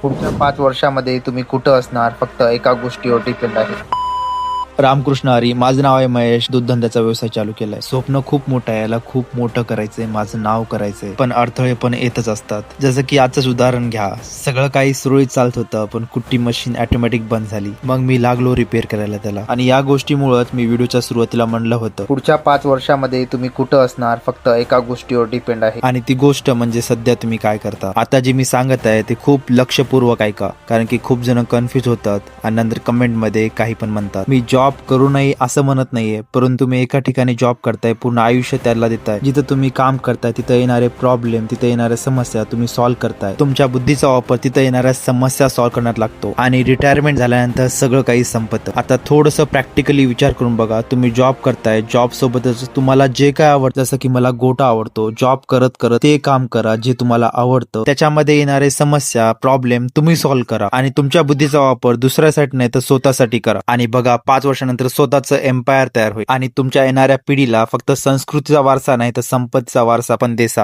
पुढच्या 5 वर्षामध्ये तुम्ही कुठं असणार फक्त एका गोष्टीवर डिपेंड आहे. रामकृष्ण हरी. माझं नाव आहे महेश. दूध धंद्याचा व्यवसाय चालू केलाय. स्वप्न खूप मोठं आहे, याला खूप मोठं करायचंय, माझं नाव करायचंय, पण अडथळे पण येतच असतात. जसं की आजच उदाहरण घ्या. सगळं काही सुरळीत चालत होतं, पण कुट्टी मशीन ऑटोमॅटिक बंद झाली. मग मी लागलो रिपेअर करायला त्याला, आणि या गोष्टीमुळेच मी व्हिडिओच्या सुरुवातीला म्हणलं होतं. पुढच्या 5 वर्षामध्ये तुम्ही कुठं असणार फक्त एका गोष्टीवर डिपेंड आहे. आणि ती गोष्ट म्हणजे सध्या तुम्ही काय करता. आता जे मी सांगत आहे ते खूप लक्षपूर्वक ऐका, कारण की खूप जण कन्फ्युज होतात आणि नंतर कमेंट मध्ये काही पण म्हणतात. मी जॉब करू नये असं म्हणत नाहीये, परंतु तुम्ही एका ठिकाणी जॉब करताय, पूर्ण आयुष्य त्याला देताय. जिथं तुम्ही काम करताय तिथं येणारे प्रॉब्लेम, तिथं येणाऱ्या समस्या तुम्ही सॉल्व्ह करताय. तुमच्या बुद्धीचा वापर तिथं येणाऱ्या समस्या सॉल्व्ह करण्यात लागतो, आणि रिटायरमेंट झाल्यानंतर सगळं काही संपतं. आता थोडंसं प्रॅक्टिकली विचार करून बघा. तुम्ही जॉब करताय, जॉब सोबतच तुम्हाला जे काय आवडतं, जसं की मला गोटा आवडतो, जॉब करत करत ते काम करा जे तुम्हाला आवडतं. त्याच्यामध्ये येणारे समस्या प्रॉब्लेम तुम्ही सॉल्व्ह करा, आणि तुमच्या बुद्धीचा वापर दुसऱ्यासाठी नाही तर स्वतःसाठी करा. आणि बघा, 5 वर्षानंतर स्वतःचं एम्पायर तयार होईल, आणि तुमच्या येणाऱ्या पिढीला फक्त संस्कृतीचा वारसा नाही तर संपत्तीचा वारसा पण देसा.